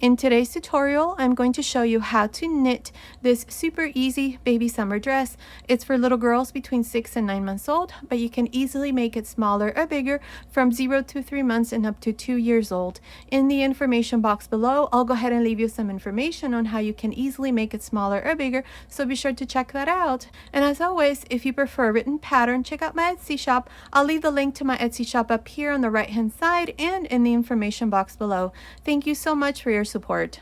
In today's tutorial, I'm going to show you how to knit this super easy baby summer dress. It's for little girls between 6 and 9 months old, but you can easily make it smaller or bigger from 0 to 3 months and up to 2 years old. In the information box below, I'll go ahead and leave you some information on how you can easily make it smaller or bigger, so be sure to check that out. And as always, if you prefer a written pattern, check out my Etsy shop. I'll leave the link to my Etsy shop up here on the right hand side and in the information box below. Thank you so much for your support.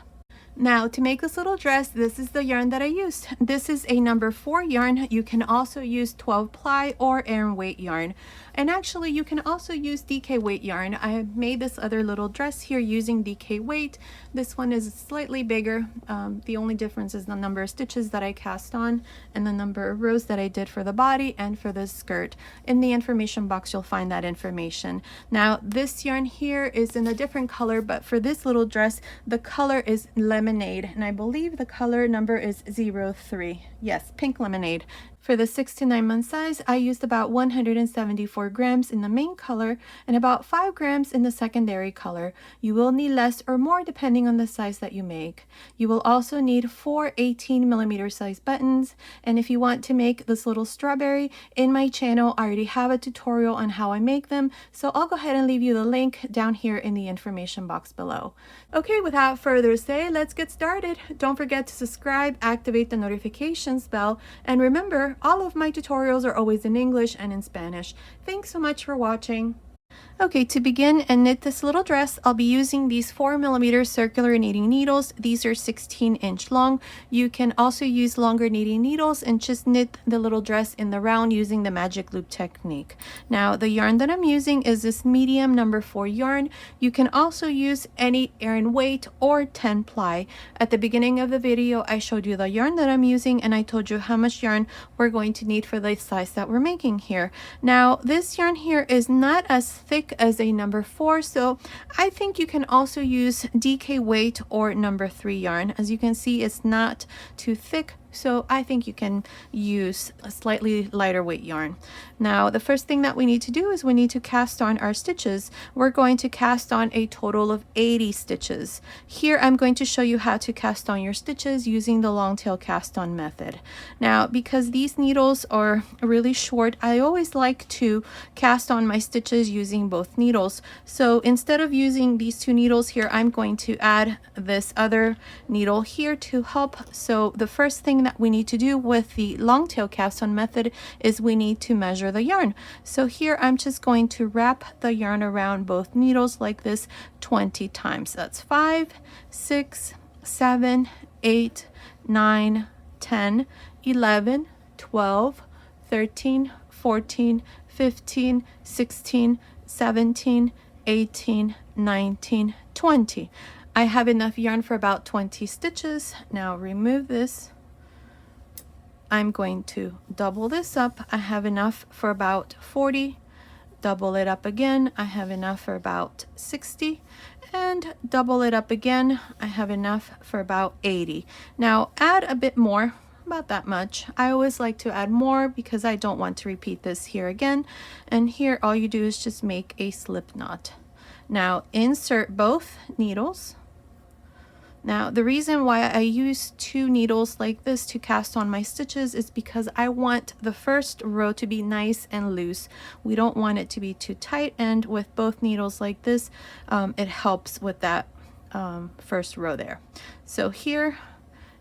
Now, to make this little dress, this is the yarn that I used. This is a number 4 yarn. You can also use 12 ply or Aran weight yarn. And actually, you can also use DK weight yarn. I made this other little dress here using DK weight. This one is slightly bigger. The only difference is the number of stitches that I cast on and the number of rows that I did for the body and for the skirt. In the information box, you'll find that information. Now, this yarn here is in a different color, but for this little dress, the color is lemonade, and I believe the color number is 03. Yes, pink lemonade. For the 6 to 9 month size, I used about 174 grams in the main color and about 5 grams in the secondary color. You will need less or more depending on the size that you make. You will also need 4 18mm size buttons, and if you want to make this little strawberry, in my channel I already have a tutorial on how I make them, so I'll go ahead and leave you the link down here in the information box below. Okay, without further ado, let's get started. Don't forget to subscribe, activate the notifications bell, and remember, all of my tutorials are always in English and in Spanish. Thanks so much for watching. Okay, to begin and knit this little dress, I'll be using these 4mm circular knitting needles. These are 16-inch long. You can also use longer knitting needles and just knit the little dress in the round using the magic loop technique. Now, the yarn that I'm using is this medium number 4 yarn. You can also use any Aran weight or 10 ply. At the beginning of the video, I showed you the yarn that I'm using and I told you how much yarn we're going to need for the size that we're making here. Now, this yarn here is not as thick as a number 4, so I think you can also use DK weight or number 3 yarn. As you can see, it's not too thick, so I think you can use a slightly lighter weight yarn. Now, the first thing that we need to do is we need to cast on our stitches. We're going to cast on a total of 80 stitches. Here, I'm going to show you how to cast on your stitches using the long tail cast on method. Now, because these needles are really short, I always like to cast on my stitches using both needles. So instead of using these 2 needles here, I'm going to add this other needle here to help. So the first thing that we need to do with the long tail cast on method is we need to measure the yarn. So here I'm just going to wrap the yarn around both needles like this 20 times. That's 5, 6, 7, 8, 9, 10, 11, 12, 13, 14, 15, 16, 17, 18, 19, 20. I have enough yarn for about 20 stitches. Now remove this. I'm going to double this up. I have enough for about 40. Double it up again. I have enough for about 60. And double it up again. I have enough for about 80. Now add a bit more, about that much. I always like to add more because I don't want to repeat this here again. And here all you do is just make a slip knot. Now insert both needles. Now, the reason why I use 2 needles like this to cast on my stitches is because I want the first row to be nice and loose. We don't want it to be too tight, and with both needles like this, it helps with that first row there. So here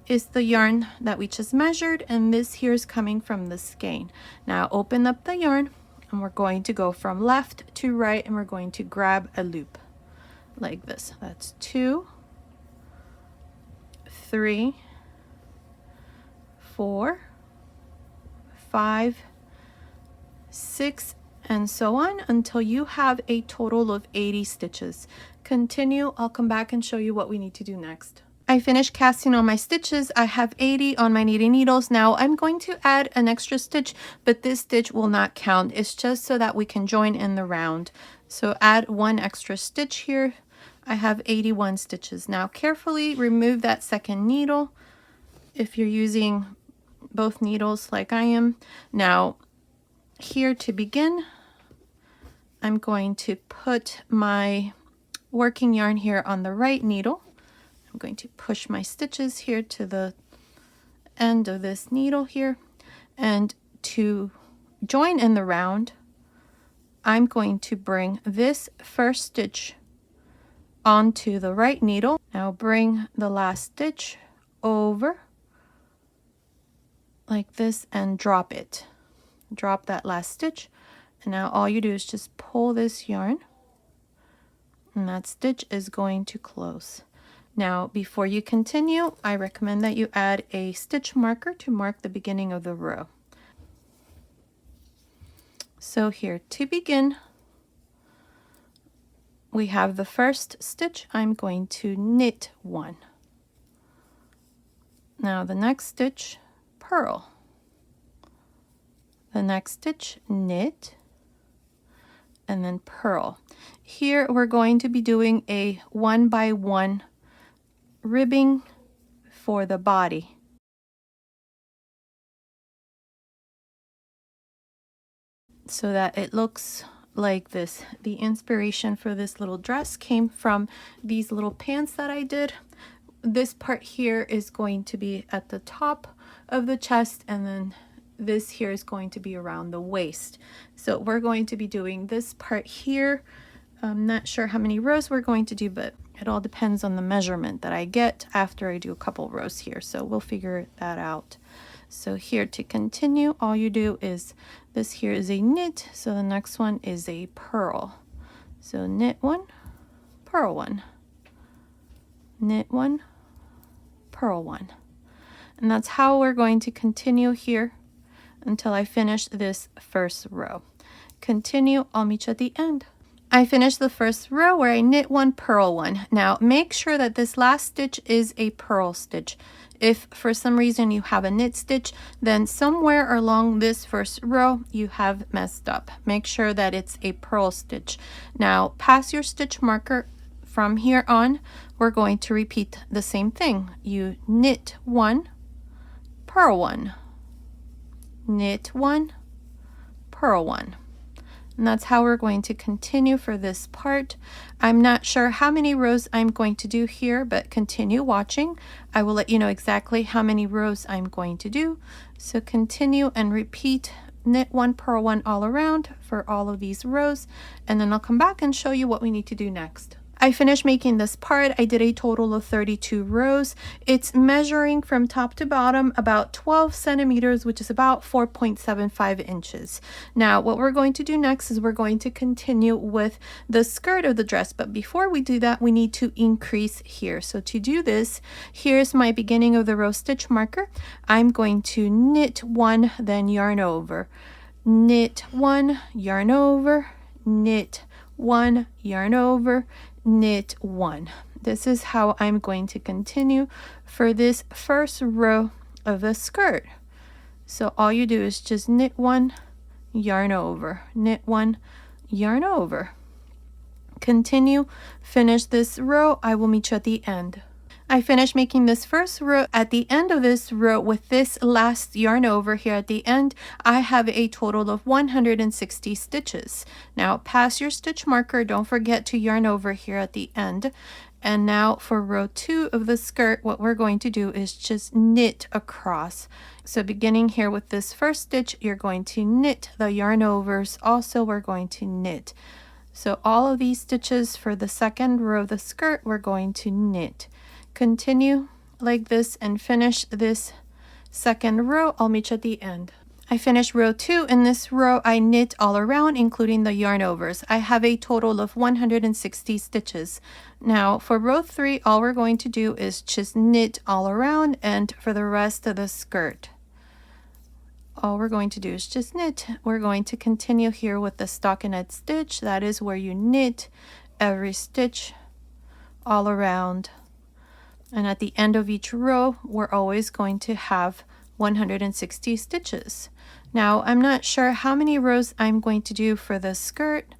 is the yarn that we just measured, and this here is coming from the skein. Now open up the yarn, and we're going to go from left to right, and we're going to grab a loop like this. That's 2, 3, 4, 5, 6, and so on until you have a total of 80 stitches. Continue. I'll come back and show you what we need to do next. I finished casting on my stitches. I have 80 on my knitting needles. Now I'm going to add an extra stitch, but this stitch will not count. It's just so that we can join in the round. So add 1 extra stitch here. I have 81 stitches. Now carefully remove that second needle if you're using both needles like I am. Now here to begin, I'm going to put my working yarn here on the right needle. I'm going to push my stitches here to the end of this needle here, and to join in the round, I'm going to bring this first stitch onto the right needle. Now bring the last stitch over like this and drop it. Drop that last stitch, and now all you do is just pull this yarn, and that stitch is going to close. Now before you continue, I recommend that you add a stitch marker to mark the beginning of the row. So here to begin, we have the first stitch. I'm going to knit 1. Now the next stitch, purl. The next stitch, knit, and then purl. Here we're going to be doing a 1 by 1 ribbing for the body. So that it looks like this. The inspiration for this little dress came from these little pants that I did. This part here is going to be at the top of the chest, and then this here is going to be around the waist. So we're going to be doing this part here. I'm not sure how many rows we're going to do, but it all depends on the measurement that I get after I do a couple rows here. So we'll figure that out. So here to continue, all you do is, this here is a knit, so the next one is a purl. So knit 1, purl 1, knit 1, purl 1. And that's how we're going to continue here until I finish this first row. Continue, I'll meet you at the end. I finished the first row where I knit 1, purl 1. Now make sure that this last stitch is a purl stitch. If for some reason you have a knit stitch, then somewhere along this first row you have messed up. Make sure that it's a purl stitch. Now pass your stitch marker. From here on, we're going to repeat the same thing. You knit 1, purl 1, knit 1, purl 1. And that's how we're going to continue for this part. I'm not sure how many rows I'm going to do here, but continue watching. I will let you know exactly how many rows I'm going to do. So continue and repeat knit 1, purl 1 all around for all of these rows, and then I'll come back and show you what we need to do next. I finished making this part. I did a total of 32 rows. It's measuring from top to bottom about 12 centimeters, which is about 4.75 inches. Now, what we're going to do next is we're going to continue with the skirt of the dress. But before we do that, we need to increase here. So to do this, here's my beginning of the row stitch marker. I'm going to knit 1, then yarn over. Knit 1, yarn over, knit 1, yarn over, knit 1. This is how I'm going to continue for this first row of the skirt. So all you do is just knit 1, yarn over, knit 1, yarn over. Continue, finish this row. I will meet you at the end. I finished making this first row. At the end of this row, with this last yarn over here at the end, I have a total of 160 stitches. Now pass your stitch marker, don't forget to yarn over here at the end. And now for row 2 of the skirt, what we're going to do is just knit across. So beginning here with this first stitch, you're going to knit the yarn overs. Also, we're going to knit. So all of these stitches for the second row of the skirt, we're going to knit. Continue like this and finish this second row. I'll meet you at the end. I finished row 2. In this row, I knit all around, including the yarn overs. I have a total of 160 stitches. Now for row 3, all we're going to do is just knit all around, and for the rest of the skirt, all we're going to do is just knit. We're going to continue here with the stockinette stitch. That is where you knit every stitch all around. And at the end of each row, we're always going to have 160 stitches. Now, I'm not sure how many rows I'm going to do for the skirt,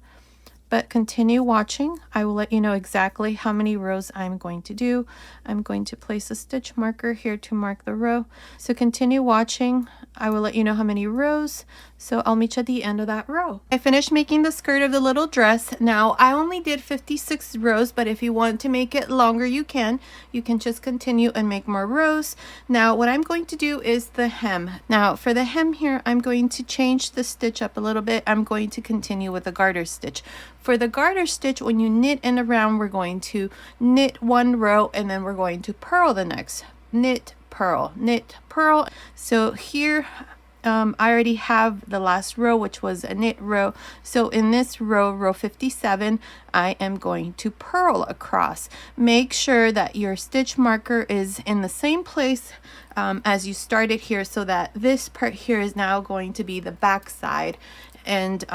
but continue watching. I will let you know exactly how many rows I'm going to do. I'm going to place a stitch marker here to mark the row. So continue watching. I will let you know how many rows. So I'll meet you at the end of that row. I finished making the skirt of the little dress. Now I only did 56 rows, but if you want to make it longer, you can. You can just continue and make more rows. Now what I'm going to do is the hem. Now for the hem here, I'm going to change the stitch up a little bit. I'm going to continue with the garter stitch. For the garter stitch, when you knit in around, we're going to knit one row and then we're going to purl the next. Knit, purl, knit, purl. So here I already have the last row, which was a knit row. So in this row, row 57, I am going to purl across. Make sure that your stitch marker is in the same place as you started here, so that this part here is now going to be the back side, and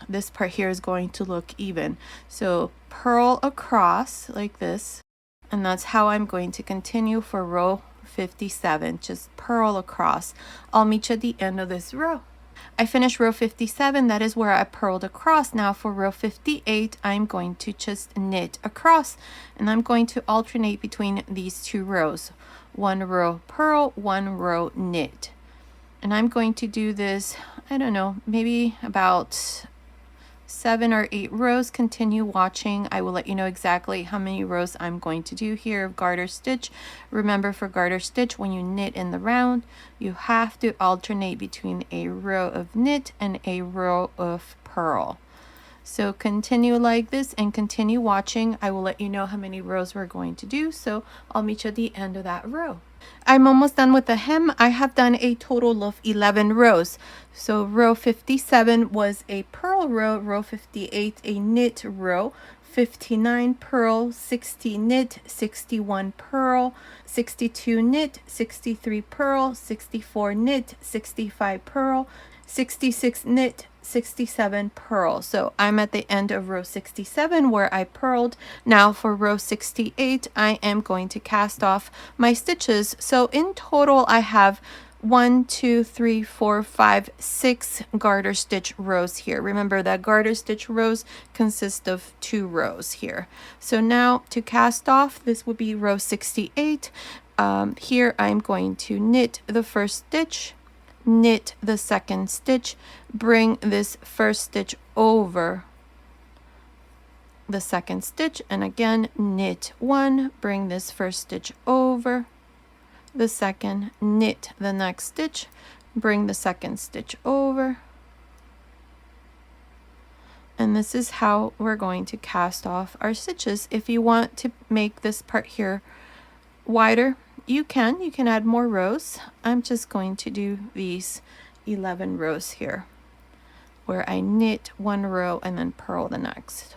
this part here is going to look even. So purl across like this, and that's how I'm going to continue for row 57. Just purl across. I'll meet you at the end of this row. I finished row 57. That is where I purled across. Now for row 58, I'm going to just knit across, and I'm going to alternate between these two rows. One row purl, one row knit. And I'm going to do this, I don't know, maybe about 7 or 8 rows. Continue watching. I will let you know exactly how many rows I'm going to do here of garter stitch. Remember, for garter stitch, when you knit in the round, you have to alternate between a row of knit and a row of purl. So continue like this and continue watching. I will let you know how many rows we're going to do. So I'll meet you at the end of that row. I'm almost done with the hem. I have done a total of 11 rows. So row 57 was a purl row, row 58 a knit row, 59 purl, 60 knit, 61 purl, 62 knit, 63 purl, 64 knit, 65 purl, 66 knit, 67 purl. So I'm at the end of row 67 where I purled. Now for row 68, I am going to cast off my stitches. So in total, I have 1, 2, 3, 4, 5, 6 garter stitch rows here. Remember that garter stitch rows consist of 2 rows here. So now to cast off, this will be row 68. Here I'm going to knit the first stitch, knit the second stitch, bring this first stitch over the second stitch, and again knit one, bring this first stitch over the second, knit the next stitch, bring the second stitch over, and this is how we're going to cast off our stitches. If you want to make this part here wider, you can add more rows. I'm just going to do these 11 rows here where I knit one row and then purl the next.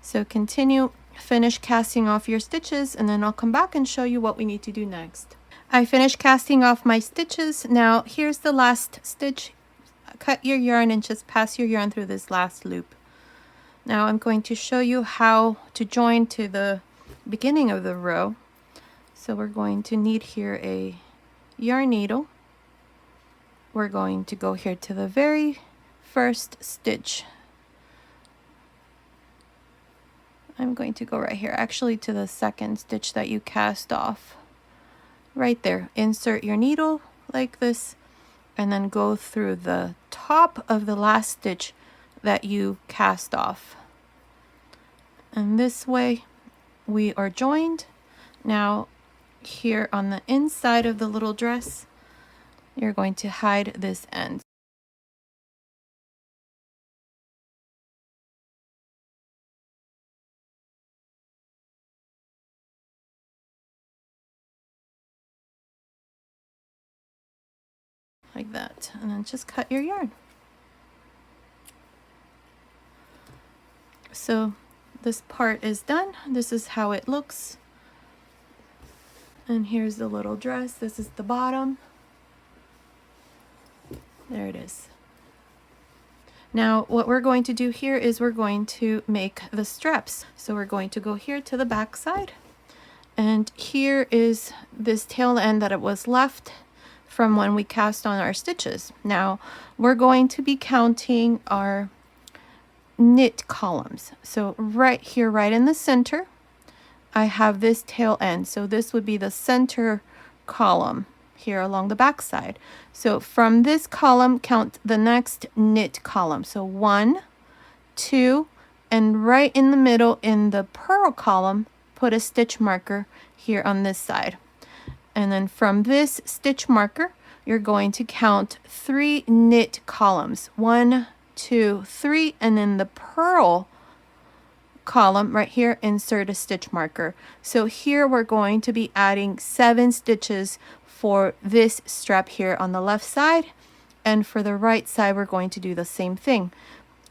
So continue, finish casting off your stitches, and then I'll come back and show you what we need to do next. I finished casting off my stitches. Now here's the last stitch. Cut your yarn and just pass your yarn through this last loop. Now I'm going to show you how to join to the beginning of the row. So we're going to need here a yarn needle. We're going to go here to the very first stitch. I'm going to go right here, actually to the second stitch that you cast off. Right there, insert your needle like this, and then go through the top of the last stitch that you cast off. And this way we are joined. Now here on the inside of the little dress, you're going to hide this end. Like that, and then just cut your yarn. So this part is done. This is how it looks. And here's the little dress. This is the bottom. There it is. Now what we're going to do here is we're going to make the straps. So we're going to go here to the back side, and here is this tail end that it was left from when we cast on our stitches. Now we're going to be counting our knit columns. So right here, right in the center, I have this tail end. So this would be the center column here along the back side. So from this column, count the next knit column. So 1, 2, and right in the middle in the purl column, put a stitch marker here on this side. And then from this stitch marker, you're going to count 3 knit columns. 1, 2, 3, and in the purl column right here, insert a stitch marker. So here we're going to be adding 7 stitches for this strap here on the left side, and for the right side we're going to do the same thing.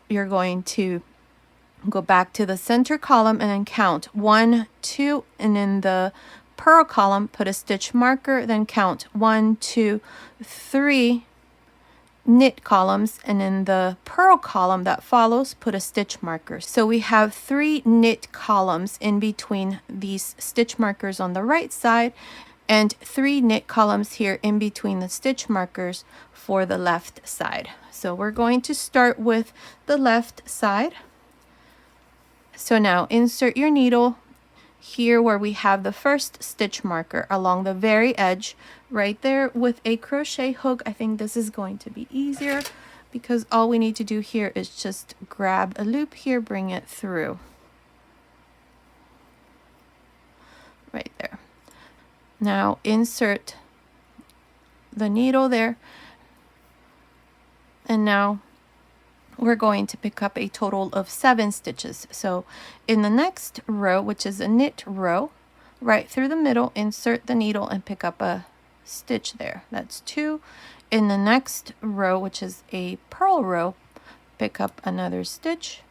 You're going to go back to the center column and then count 1, 2, and in the purl column put a stitch marker, then count 1, 2, 3 knit columns, and in the purl column that follows put a stitch marker. So we have 3 knit columns in between these stitch markers on the right side, and 3 knit columns here in between the stitch markers for the left side. So we're going to start with the left side. So now insert your needle here where we have the first stitch marker along the very edge right there with a crochet hook. I think this is going to be easier because all we need to do here is just grab a loop here, bring it through right there. Now insert the needle there, and now we're going to pick up a total of 7 stitches. So in the next row, which is a knit row, right through the middle, insert the needle and pick up a stitch there. That's 2. In the next row, which is a purl row, pick up another stitch.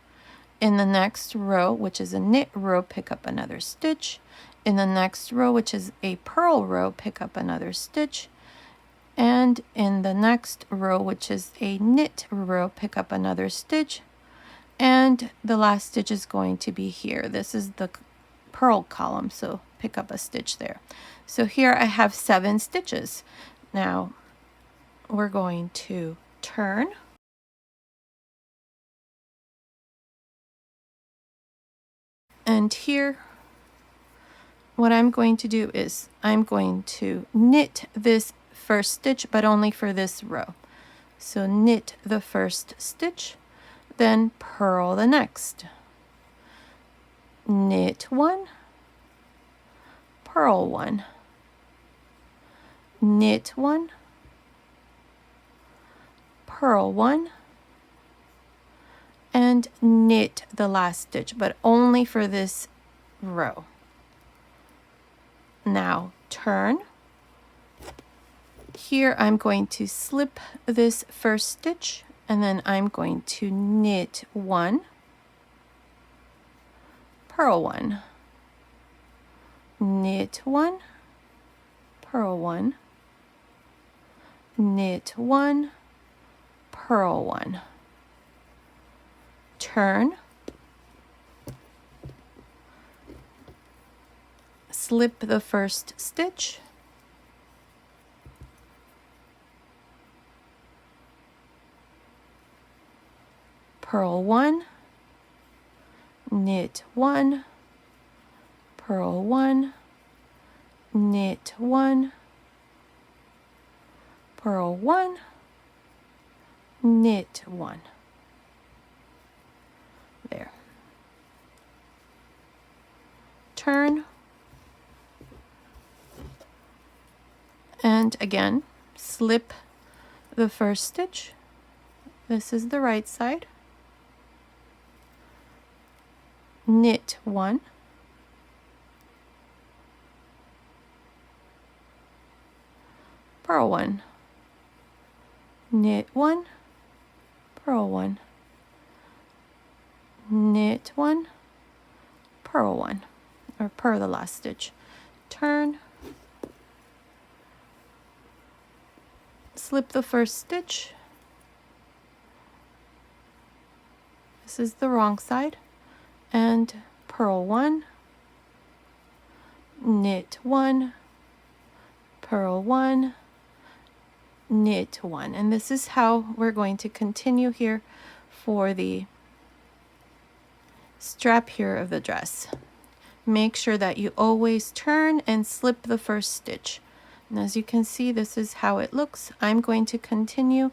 In the next row, which is a knit row, pick up another stitch. In the next row, which is a purl row, pick up another stitch. And in the next row, which is a knit row, pick up another stitch. And the last stitch is going to be here. This is the purl column, so pick up a stitch there. So here I have 7 stitches. Now we're going to turn. And here, what I'm going to do is I'm going to knit this first stitch, but only for this row. So knit the first stitch, then purl the next. Knit 1, purl 1, knit 1, purl 1, and knit the last stitch, but only for this row. Now turn. Here I'm going to slip this first stitch, and then I'm going to knit 1, purl 1, knit 1, purl 1, knit 1, purl 1. Turn, slip the first stitch, purl 1, knit 1, purl 1, knit 1, purl 1, knit 1. There. Turn, and again slip the first stitch. This is the right side. Knit 1, purl 1, knit 1, purl 1, knit 1, purl 1, or purl the last stitch. Turn, slip the first stitch. This is the wrong side. And purl 1, knit 1, purl 1, knit 1. And this is how we're going to continue here for the strap here of the dress. Make sure that you always turn and slip the first stitch. And as you can see, this is how it looks. I'm going to continue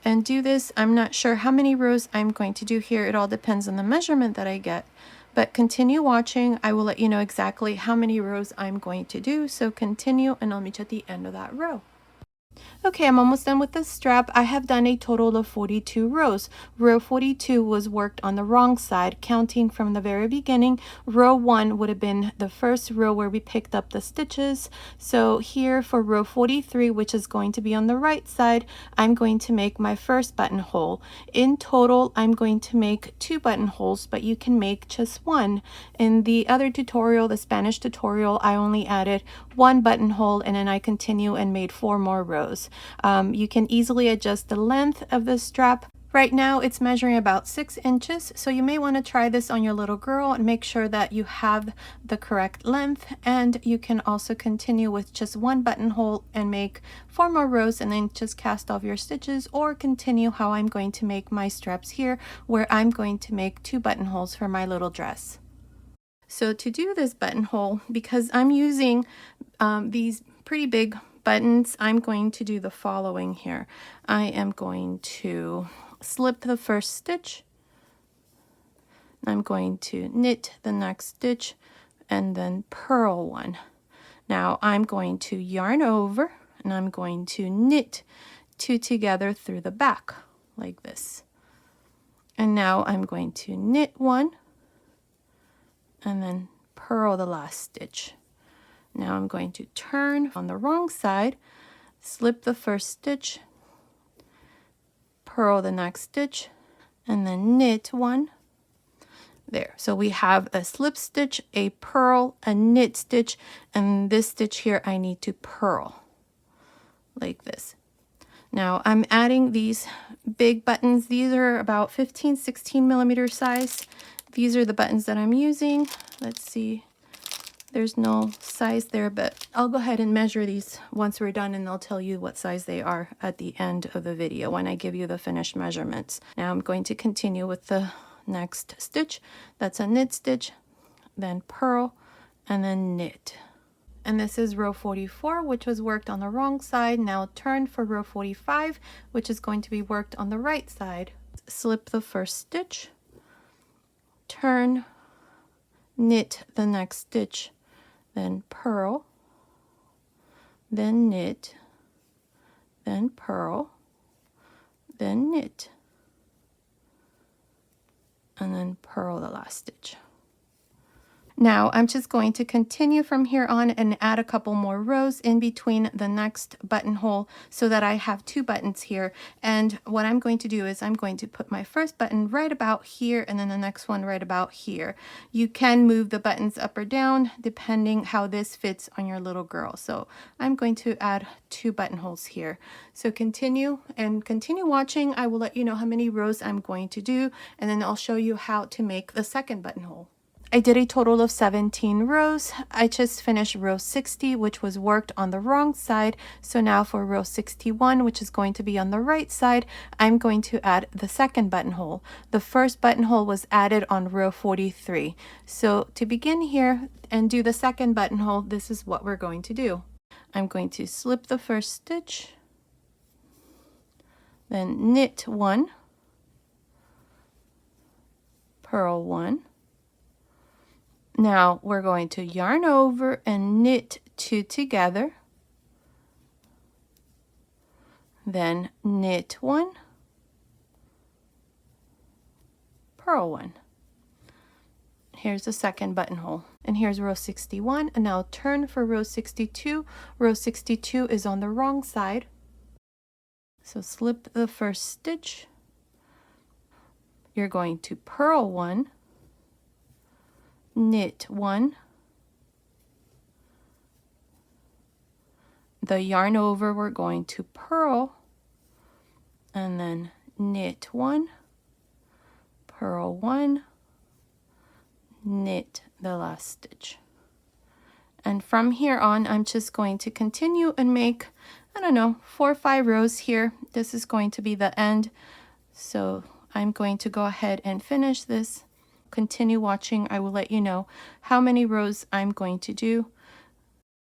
and do this. I'm not sure how many rows I'm going to do here. It all depends on the measurement that I get. But continue watching. I will let you know exactly how many rows I'm going to do. So continue and I'll meet you at the end of that row. Okay, I'm almost done with the strap. I have done a total of 42 rows. Row 42 was worked on the wrong side, counting from the very beginning. Row 1 would have been the first row where we picked up the stitches. So here for row 43, which is going to be on the right side, I'm going to make my first buttonhole. In total, I'm going to make 2 buttonholes, but you can make just 1. In the other tutorial, the Spanish tutorial, I only added 1 buttonhole and then I continue and made 4 more rows. You can easily adjust the length of the strap. Right now it's measuring about 6 inches, so you may want to try this on your little girl and make sure that you have the correct length. And you can also continue with just 1 buttonhole and make 4 more rows and then just cast off your stitches, or continue how I'm going to make my straps here, where I'm going to make 2 buttonholes for my little dress. So to do this buttonhole, because I'm using these pretty big buttons, I'm going to do the following here. I am going to slip the first stitch. I'm going to knit the next stitch and then purl one. Now I'm going to yarn over and I'm going to knit 2 together through the back like this. And now I'm going to knit 1 and then purl the last stitch. Now I'm going to turn on the wrong side, slip the first stitch, purl the next stitch, and then knit 1. There. So we have a slip stitch, a purl, a knit stitch, and this stitch here I need to purl like this. Now I'm adding these big buttons. These are about 15-16 millimeter size. These are the buttons that I'm using. Let's see. There's no size there, but I'll go ahead and measure these once we're done and I'll tell you what size they are at the end of the video when I give you the finished measurements. Now I'm going to continue with the next stitch. That's a knit stitch, then purl, and then knit. And this is row 44, which was worked on the wrong side. Now turn for row 45, which is going to be worked on the right side. Slip the first stitch, turn, knit the next stitch, then purl, then knit, then purl, then knit, and then purl the last stitch. Now I'm just going to continue from here on and add a couple more rows in between the next buttonhole so that I have 2 buttons here. And what I'm going to do is I'm going to put my first button right about here and then the next one right about here. You can move the buttons up or down depending how this fits on your little girl. So I'm going to add 2 buttonholes here. So continue watching. I will let you know how many rows I'm going to do, and then I'll show you how to make the second buttonhole. I did a total of 17 rows. I just finished row 60, which was worked on the wrong side. So now for row 61, which is going to be on the right side, I'm going to add the second buttonhole. The first buttonhole was added on row 43. So to begin here and do the second buttonhole, this is what we're going to do. I'm going to slip the first stitch, then knit 1, purl 1. Now we're going to yarn over and knit 2 together, then knit 1, purl 1. Here's the second buttonhole, and here's row 61. And now turn for row 62. Row 62 is on the wrong side, so slip the first stitch. You're going to purl 1, knit 1, the yarn over, we're going to purl, and then knit 1, purl 1, knit the last stitch. And from here on, I'm just going to continue and make, I don't know, 4 or 5 rows here. This is going to be the end, so I'm going to go ahead and finish this. continue watching. I will let you know how many rows I'm going to do.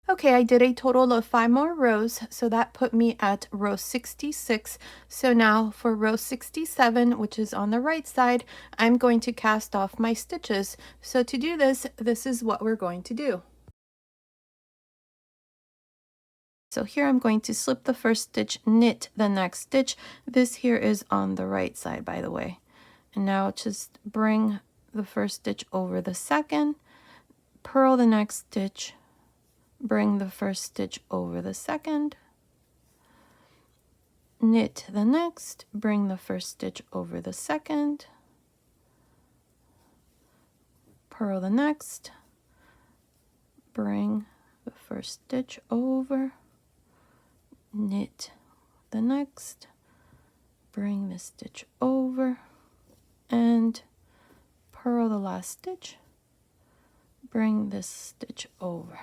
Okay, I did a total of 5 more rows, so that put me at row 66. So now for row 67, which is on the right side, I'm going to cast off my stitches. So to do this, this is what we're going to do. So here I'm going to slip the first stitch, knit the next stitch. This here is on the right side, by the way. And now just bring the first stitch over the second, purl the next stitch, bring the first stitch over the second, knit the next, bring the first stitch over the second, purl the next, bring the first stitch over, knit the next, bring the stitch over, and purl the last stitch, bring this stitch over.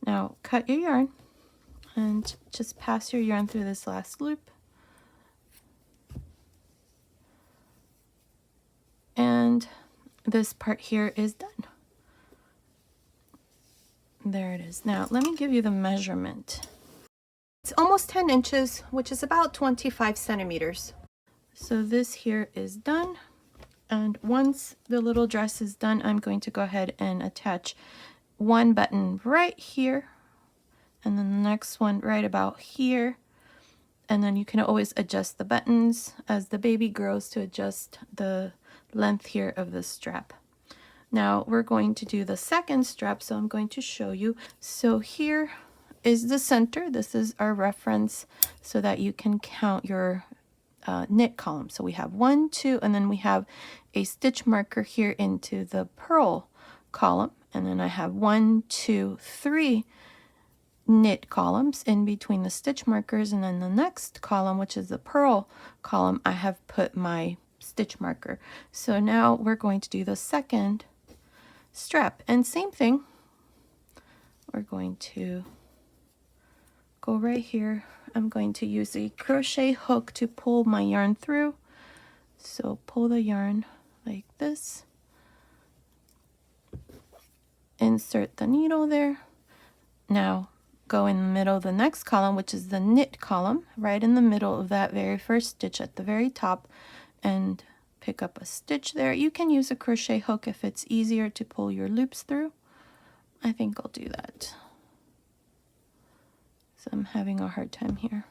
Now cut your yarn and just pass your yarn through this last loop. And this part here is done. There it is. Now let me give you the measurement. It's almost 10 inches, which is about 25 centimeters. So this here is done. And once the little dress is done, I'm going to go ahead and attach one button right here, and then the next one right about here. And then you can always adjust the buttons as the baby grows to adjust the length here of the strap. Now we're going to do the second strap, so I'm going to show you. So here is the center. This is our reference so that you can count your knit column. So we have 1, 2, and then we have a stitch marker here into the purl column. And then I have 1, 2, 3 knit columns in between the stitch markers, and then the next column, which is the purl column, I have put my stitch marker. So now we're going to do the second strap, and same thing. We're going to go right here. I'm going to use a crochet hook to pull my yarn through. So pull the yarn like this. Insert the needle there. Now go in the middle of the next column, which is the knit column, right in the middle of that very first stitch at the very top, and pick up a stitch there. You can use a crochet hook if it's easier to pull your loops through. I think I'll do that. So I'm having a hard time here.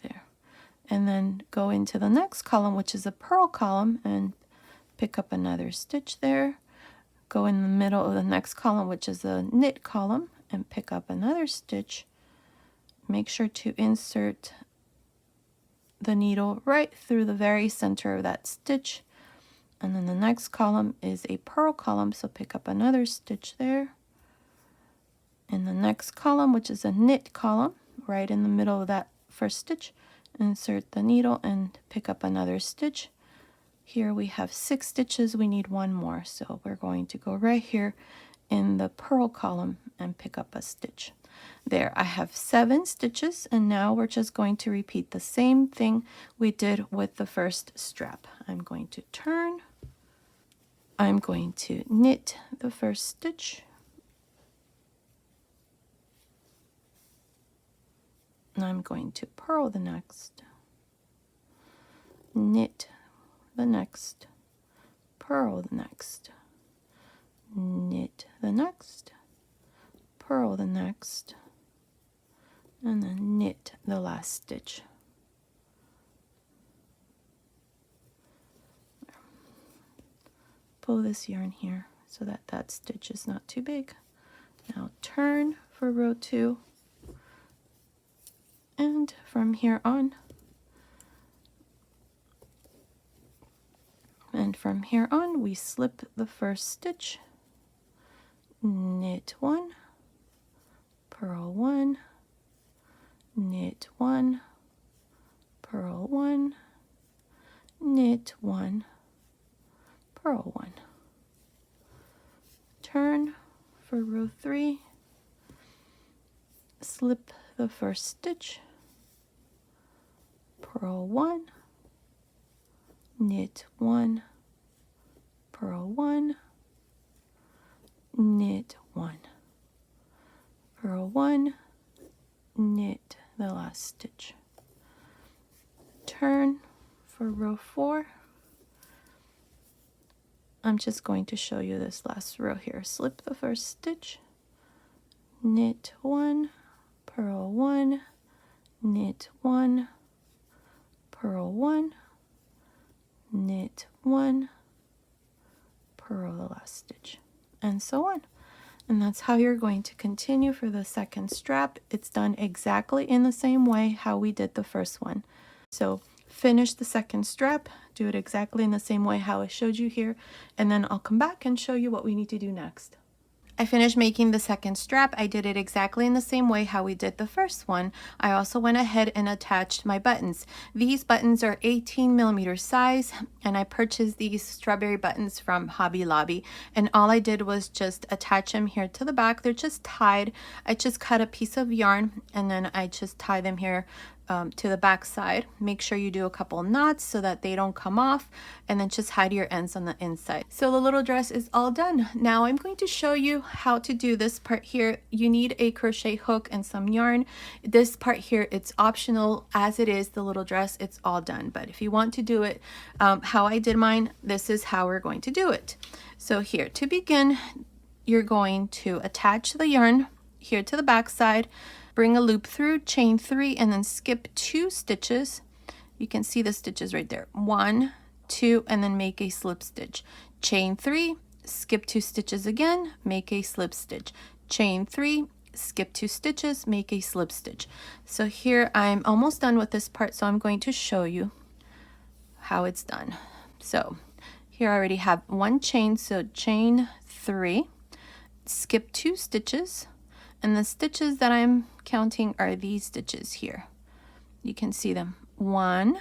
There. And then go into the next column, which is a purl column, and pick up another stitch there. Go in the middle of the next column, which is a knit column, and pick up another stitch. Make sure to insert the needle right through the very center of that stitch. And then the next column is a purl column, so pick up another stitch there. In the next column, which is a knit column, right in the middle of that first stitch, insert the needle and pick up another stitch. Here we have 6 stitches, we need 1 more, so we're going to go right here in the purl column and pick up a stitch. There, I have 7 stitches, and now we're just going to repeat the same thing we did with the first strap. I'm going to turn, I'm going to knit the first stitch, and I'm going to purl the next, knit the next, purl the next, knit the next, purl the next, and then knit the last stitch. Pull this yarn here so that that stitch is not too big. Now turn for row 2, and from here on, we slip the first stitch, knit 1, purl 1, knit 1, purl 1, knit 1, purl 1. Turn for row 3, slip the first stitch, purl 1, knit 1, purl 1, knit 1, purl 1, knit the last stitch. Turn for row 4. I'm just going to show you this last row here. Slip the first stitch, knit 1, purl 1, knit 1, purl 1, knit 1, purl the last stitch, and so on. And that's how you're going to continue for the second strap. It's done exactly in the same way how we did the first one. So finish the second strap, do it exactly in the same way how I showed you here, and then I'll come back and show you what we need to do next. I finished making the second strap. I did it exactly in the same way how we did the first one. I also went ahead and attached my buttons. These buttons are 18mm size, and I purchased these strawberry buttons from Hobby Lobby, and all I did was just attach them here to the back. They're just tied. I just cut a piece of yarn and then I just tie them here to the back side. Make sure you do a couple knots so that they don't come off, and then just hide your ends on the inside. So the little dress is all done. Now I'm going to show you how to do this part here. You need a crochet hook and some yarn. This part here, it's optional. As it is the little dress, it's all done. But if you want to do it how I did mine, this is how we're going to do it. So here, to begin, you're going to attach the yarn here to the back side, bring a loop through, chain 3, and then skip 2 stitches. You can see the stitches right there. 1, 2, and then make a slip stitch. Chain 3, skip 2 stitches again, make a slip stitch. Chain 3, skip 2 stitches, make a slip stitch. So here I'm almost done with this part, so I'm going to show you how it's done. So here I already have 1 chain, so chain 3, skip 2 stitches, and the stitches that I'm counting are these stitches here. You can see them. 1,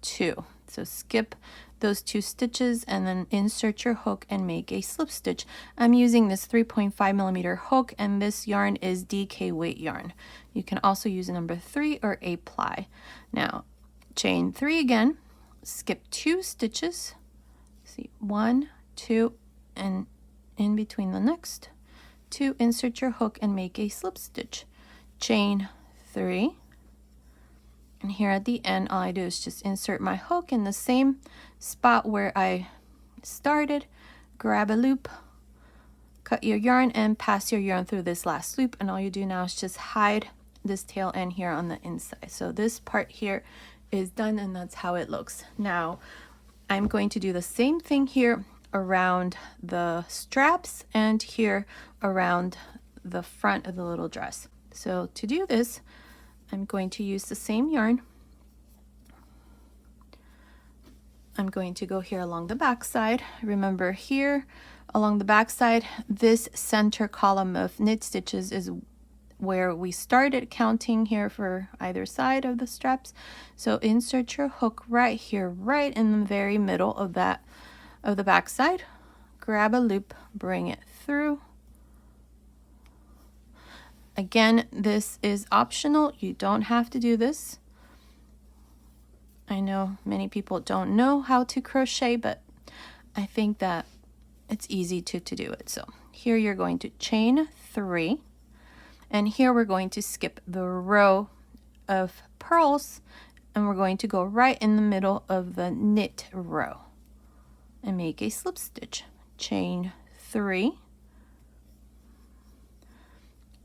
2. So skip those 2 stitches and then insert your hook and make a slip stitch. I'm using this 3.5mm hook, and this yarn is DK weight yarn. You can also use number 3 or a ply. Now chain 3 again, skip 2 stitches. See, 1, 2, and in between the next 2, insert your hook and make a slip stitch. Chain 3, and here at the end all I do is just insert my hook in the same spot where I started, grab a loop, cut your yarn, and pass your yarn through this last loop, and all you do now is just hide this tail end here on the inside. So this part here is done, and that's how it looks. Now I'm going to do the same thing here around the straps and here around the front of the little dress. So to do this, I'm going to use the same yarn. I'm going to go here along the back side. Remember, here along the back side, this center column of knit stitches is where we started counting here for either side of the straps. So insert your hook right here, right in the very middle of that of the back side. Grab a loop, bring it through. Again, this is optional. You don't have to do this. I know many people don't know how to crochet, but I think that it's easy to do it. So here you're going to chain 3, and here we're going to skip the row of purls, and we're going to go right in the middle of the knit row and make a slip stitch. Chain 3,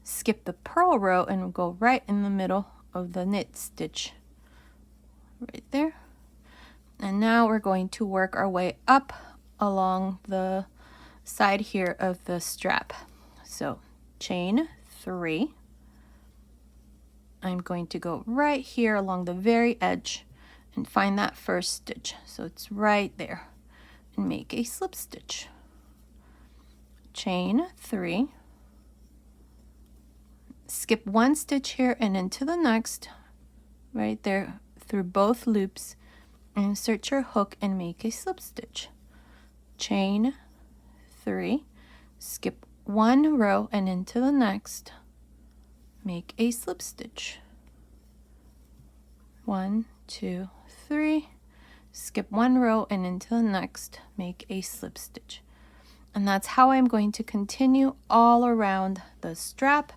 skip the purl row and go right in the middle of the knit stitch right there. And now we're going to work our way up along the side here of the strap. So chain 3, I'm going to go right here along the very edge and find that first stitch. So it's right there, and make a slip stitch. Chain 3, skip 1 stitch here and into the next, right there through both loops, insert your hook and make a slip stitch. Chain 3, skip 1 row and into the next, make a slip stitch. 1, 2, 3, skip one row, and into the next make a slip stitch. And that's how I'm going to continue all around the strap.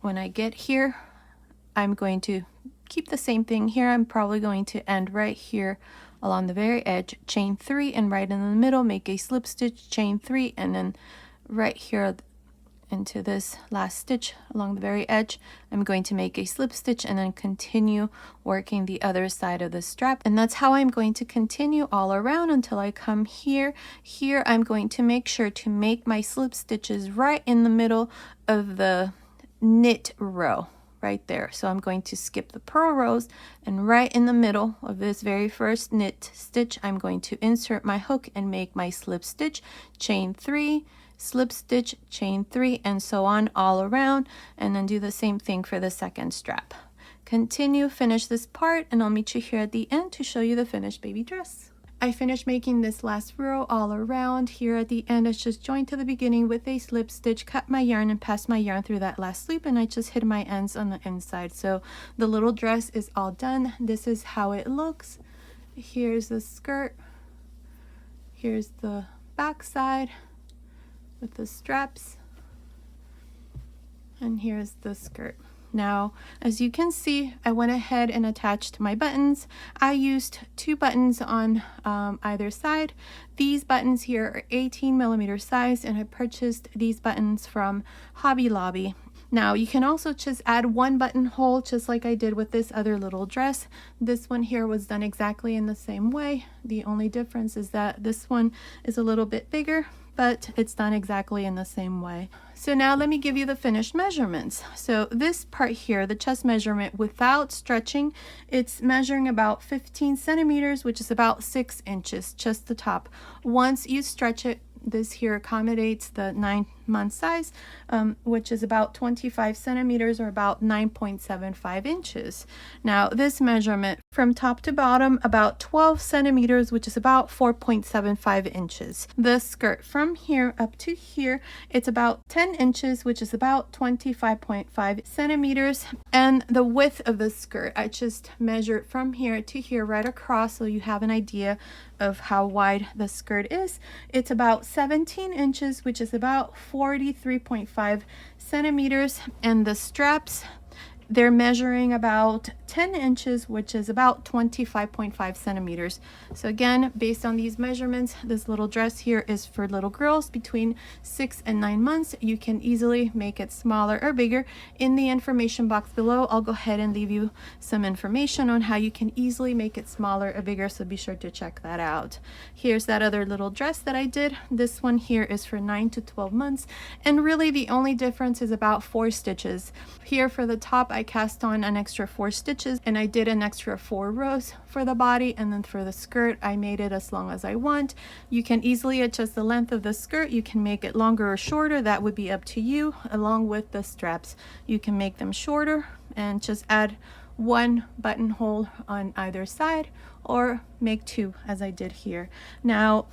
When I get here, I'm going to keep the same thing here. I'm probably going to end right here along the very edge, chain 3, and right in the middle make a slip stitch, chain 3, and then right here into this last stitch along the very edge, I'm going to make a slip stitch and then continue working the other side of the strap. And that's how I'm going to continue all around until I come here. Here I'm going to make sure to make my slip stitches right in the middle of the knit row right there. So I'm going to skip the purl rows, and right in the middle of this very first knit stitch, I'm going to insert my hook and make my slip stitch, chain 3, slip stitch, chain 3, and so on all around, and then do the same thing for the second strap. Continue, finish this part, and I'll meet you here at the end to show you the finished baby dress. I finished making this last row all around. Here at the end, I just joined to the beginning with a slip stitch, cut my yarn and passed my yarn through that last loop, and I just hid my ends on the inside. So the little dress is all done. This is how it looks. Here's the skirt. Here's the back side with the straps, and here's the skirt. Now, as you can see, I went ahead and attached my buttons. I used 2 buttons on either side. These buttons here are 18mm size, and I purchased these buttons from Hobby Lobby. Now, you can also just add 1 buttonhole, just like I did with this other little dress. This one here was done exactly in the same way. The only difference is that this one is a little bit bigger, but it's done exactly in the same way. So now let me give you the finished measurements. So this part here, the chest measurement without stretching, it's measuring about 15 centimeters, which is about 6 inches, just the top. Once you stretch it, this here accommodates the 9-month size, which is about 25 centimeters or about 9.75 inches. Now this measurement from top to bottom, about 12 centimeters, which is about 4.75 inches. The skirt from here up to here, it's about 10 inches, which is about 25.5 centimeters. And the width of the skirt, I just measured from here to here right across, so you have an idea of how wide the skirt is. It's about 17 inches, which is about 43.5 centimeters. And the straps, they're measuring about 10 inches, which is about 25.5 centimeters. So again, based on these measurements, this little dress here is for little girls between 6 and 9 months. You can easily make it smaller or bigger. In the information box below, I'll go ahead and leave you some information on how you can easily make it smaller or bigger, so be sure to check that out. Here's that other little dress that I did. This one here is for 9 to 12 months, and really the only difference is about 4 stitches. Here for the top, I cast on an extra 4 stitches, and I did an extra 4 rows for the body, and then for the skirt I made it as long as I want. You can easily adjust the length of the skirt. You can make it longer or shorter, that would be up to you. Along with the straps, you can make them shorter and just add 1 buttonhole on either side, or make 2 as I did here. Now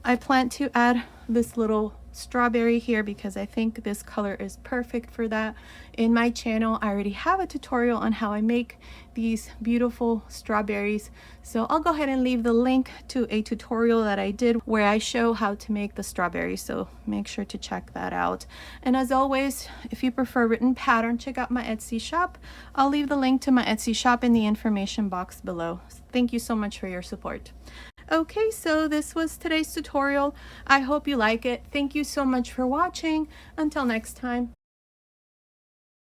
I plan to add this little strawberry here because I think this color is perfect for that. In my channel, I already have a tutorial on how I make these beautiful strawberries, so I'll go ahead and leave the link to a tutorial that I did where I show how to make the strawberries, so make sure to check that out. And as always, if you prefer written pattern, check out my Etsy shop. I'll leave the link to my Etsy shop in the information box below. Thank you so much for your support. Okay, so this was today's tutorial. I hope you like it. Thank you so much for watching. Until next time.